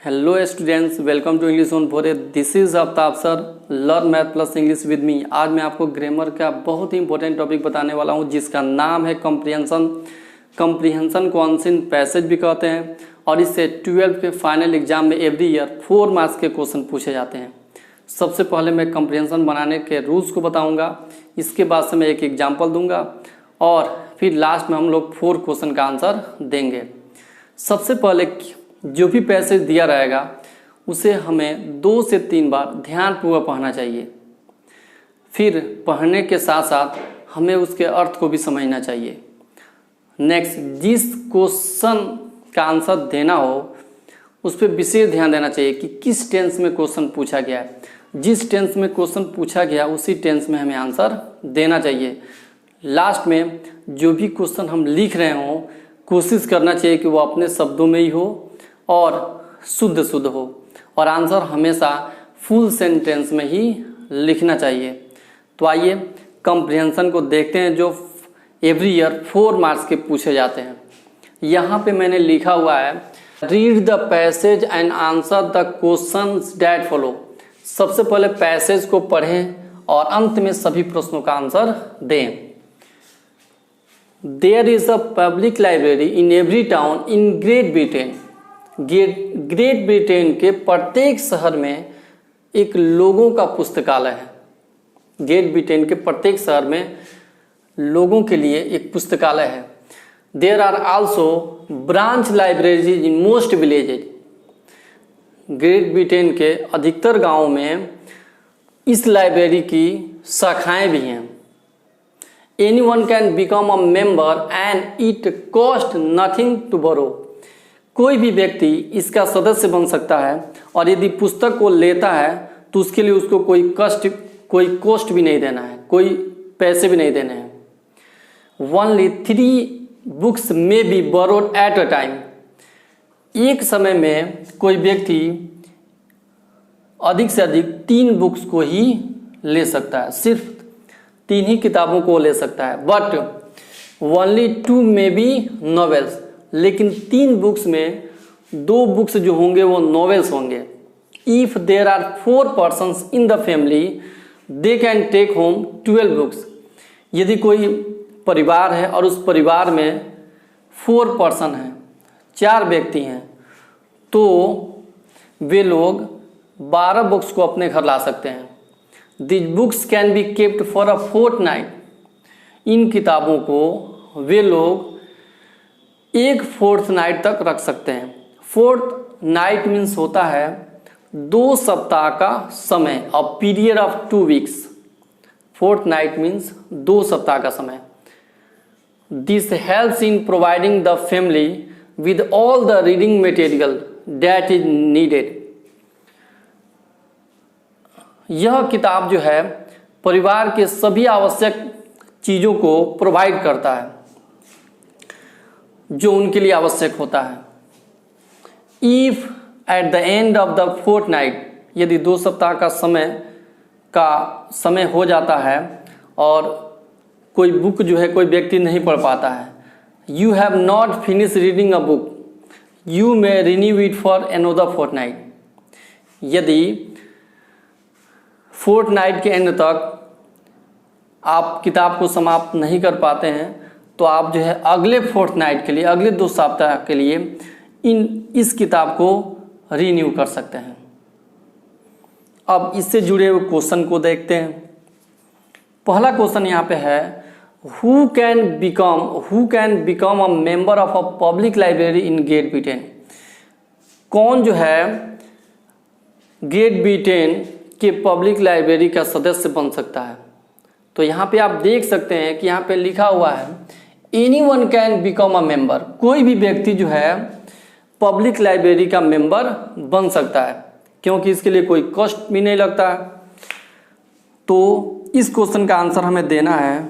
Hello students, welcome to English on four. This is Aftab sir, learn math plus English with me. आज मैं आपको grammar का बहुत ही important topic बताने वाला हूं जिसका नाम है कॉम्प्रिहेंशन। कॉम्प्रिहेंशन को अनसीन पैसेज भी कहते हैं और इससे 12th के फाइनल एग्जाम में एवरी ईयर 4 मार्क्स के क्वेश्चन पूछे जाते हैं। सबसे पहले मैं कॉम्प्रिहेंशन बनाने के रूल्स को बताऊँगा, इसके बाद से मैं एक एग्जाम्पल दूँगा और फिर लास्ट में हम लोग 4 क्वेश्चन का आंसर देंगे। सबसे पहले जो भी पैसेज दिया रहेगा उसे हमें 2 से 3 बार ध्यानपूर्वक पढ़ना चाहिए। फिर पढ़ने के साथ साथ हमें उसके अर्थ को भी समझना चाहिए। नेक्स्ट, जिस क्वेश्चन का आंसर देना हो उस पर विशेष ध्यान देना चाहिए कि किस टेंस में क्वेश्चन पूछा गया है। जिस टेंस में क्वेश्चन पूछा गया उसी टेंस में हमें आंसर देना चाहिए। लास्ट में जो भी क्वेश्चन हम लिख रहे हों कोशिश करना चाहिए कि वो अपने शब्दों में ही हो और शुद्ध हो और आंसर हमेशा फुल सेंटेंस में ही लिखना चाहिए। तो आइए कॉम्प्रिहेंशन को देखते हैं जो एवरी ईयर 4 मार्क्स के पूछे जाते हैं। यहाँ पे मैंने लिखा हुआ है read the passage and answer the questions that follow. सबसे पहले पैसेज को पढ़ें और अंत में सभी प्रश्नों का आंसर दें। There is a public library in every town in Great Britain. Great Britain के प्रत्येक शहर में एक लोगों का पुस्तकालय है। ग्रेट ब्रिटेन के प्रत्येक शहर में लोगों के लिए एक पुस्तकालय है। There are also branch libraries in most villages. Great Britain के अधिकतर गांवों में इस लाइब्रेरी की शाखाएं भी हैं। Anyone can become a member and it cost nothing to borrow. कोई भी व्यक्ति इसका सदस्य बन सकता है और यदि पुस्तक को लेता है तो उसके लिए उसको कोई कॉस्ट भी नहीं देना है, कोई पैसे भी नहीं देने हैं। Only 3 books may be borrowed at a time. एक समय में कोई व्यक्ति अधिक से अधिक 3 बुक्स को ही ले सकता है, सिर्फ 3 ही किताबों को ले सकता है। बट ओनली 2 में बी नॉवेल्स, लेकिन 3 बुक्स में 2 बुक्स जो होंगे वो नॉवेल्स होंगे। If there are 4 persons in the family they can take home 12 books. यदि कोई परिवार है और उस परिवार में 4 पर्सन हैं, 4 व्यक्ति हैं, तो वे लोग 12 बुक्स को अपने घर ला सकते हैं। These books can be kept for a fortnight. इन किताबों को वे लोग एक फोर्टनाइट तक रख सकते हैं। फोर्टनाइट मीन्स होता है 2 सप्ताह का समय, a period of 2 weeks. Fortnight means 2 सप्ताह का समय। This helps in providing the family with all the reading material that is needed. यह किताब जो है परिवार के सभी आवश्यक चीज़ों को प्रोवाइड करता है जो उनके लिए आवश्यक होता है। If at the end of the fortnight, यदि 2 सप्ताह का समय हो जाता है और कोई बुक जो है कोई व्यक्ति नहीं पढ़ पाता है, you have not finish reading a book you may renew it for another fortnight. यदि फोर्टनाइट के एंड तक आप किताब को समाप्त नहीं कर पाते हैं तो आप जो है अगले फोर्टनाइट के लिए, अगले 2 सप्ताह के लिए इस किताब को रीन्यू कर सकते हैं। अब इससे जुड़े हुए क्वेश्चन को देखते हैं। पहला क्वेश्चन यहाँ पे है who can become a member of a public library in great Britain. कौन जो है ग्रेट ब्रिटेन के पब्लिक लाइब्रेरी का सदस्य बन सकता है। तो यहाँ पे आप देख सकते हैं कि यहाँ पे लिखा हुआ है anyone can become a member. कोई भी व्यक्ति जो है पब्लिक लाइब्रेरी का मेंबर बन सकता है क्योंकि इसके लिए कोई कॉस्ट भी नहीं लगता है। तो इस क्वेश्चन का आंसर हमें देना है,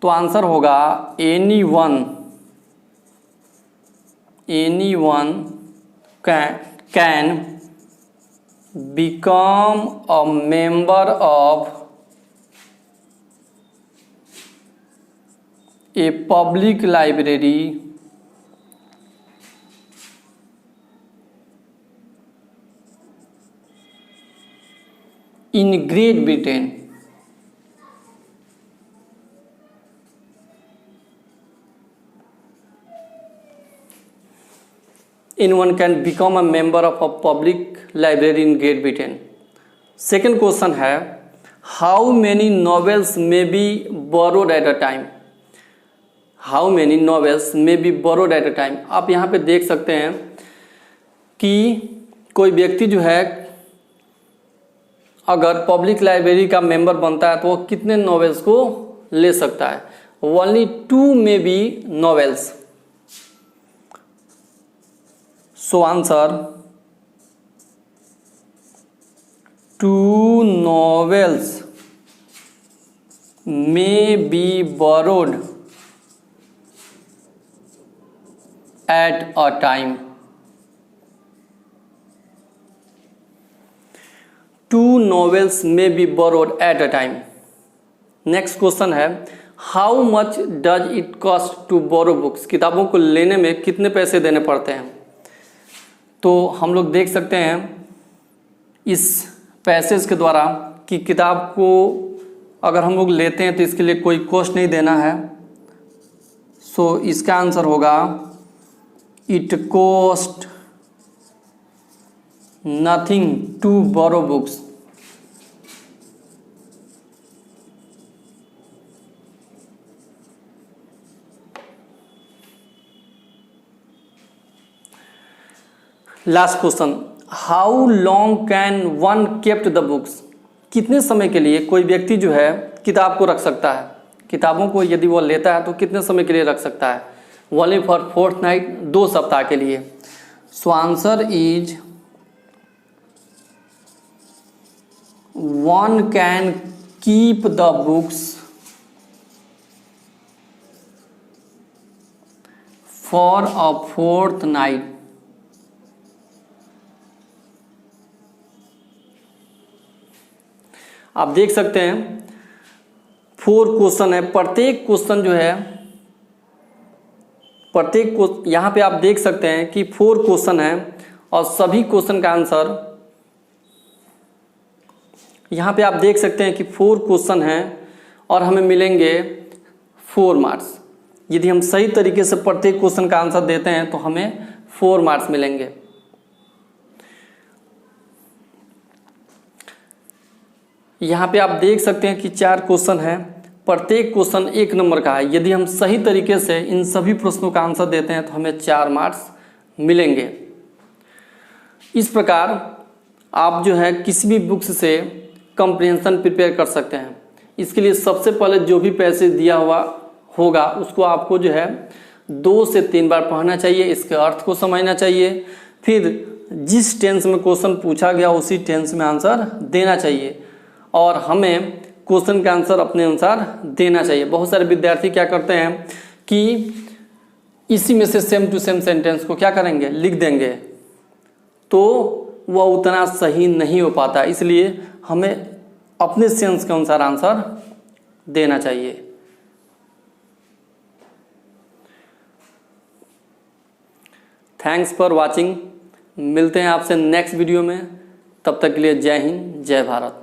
तो आंसर होगा anyone can become a member of a public library in great Britain. Anyone can become a member of a public library in Great Britain. Second question है how many novels may be borrowed at a time? How many novels may be borrowed at a time? आप यहाँ पे देख सकते हैं कि कोई व्यक्ति जो है अगर पब्लिक लाइब्रेरी का मेंबर बनता है तो वो कितने नॉवेल्स को ले सकता है? Only 2 may be novels. So answer 2 novels may be borrowed at a time. 2 novels may be borrowed at a time. Next question है how much does it cost to borrow books? किताबों को लेने में कितने पैसे देने पड़ते हैं? तो हम लोग देख सकते हैं इस पैसेज के द्वारा कि किताब को अगर हम लोग लेते हैं तो इसके लिए कोई कॉस्ट नहीं देना है। सो इसका आंसर होगा it cost nothing to borrow books. Last question how long can one kept the books? कितने समय के लिए कोई व्यक्ति जो है किताब को रख सकता है? किताबों को यदि वो लेता है तो कितने समय के लिए रख सकता है? ओनली फॉर फोर्टनाइट, 2 सप्ताह के लिए। So answer is one can keep the books for a fortnight. आप देख सकते हैं 4 क्वेश्चन है, प्रत्येक क्वेश्चन जो है यहाँ पे आप देख सकते हैं कि 4 क्वेश्चन है और सभी क्वेश्चन का आंसर यहाँ पे आप देख सकते हैं कि 4 क्वेश्चन है और हमें मिलेंगे 4 मार्क्स। यदि हम सही तरीके से प्रत्येक क्वेश्चन का आंसर देते हैं तो हमें 4 मार्क्स मिलेंगे। यहाँ पे आप देख सकते हैं कि 4 क्वेश्चन है, प्रत्येक क्वेश्चन 1 नंबर का है। यदि हम सही तरीके से इन सभी प्रश्नों का आंसर देते हैं तो हमें 4 मार्क्स मिलेंगे। इस प्रकार आप जो है किसी भी बुक्स से कॉम्प्रिहेंशन प्रिपेयर कर सकते हैं। इसके लिए सबसे पहले जो भी पैसे दिया हुआ होगा उसको आपको जो है 2 से 3 बार पढ़ना चाहिए, इसके अर्थ को समझना चाहिए, फिर जिस टेंस में क्वेश्चन पूछा गया उसी टेंस में आंसर देना चाहिए और हमें क्वेश्चन का आंसर अपने अनुसार देना चाहिए। बहुत सारे विद्यार्थी क्या करते हैं कि इसी में से सेम टू सेम सेंटेंस को क्या करेंगे, लिख देंगे, तो वह उतना सही नहीं हो पाता। इसलिए हमें अपने सेंस के अनुसार आंसर देना चाहिए। Thanks for watching. मिलते हैं आपसे नेक्स्ट वीडियो में, तब तक के लिए जय हिंद, जय भारत।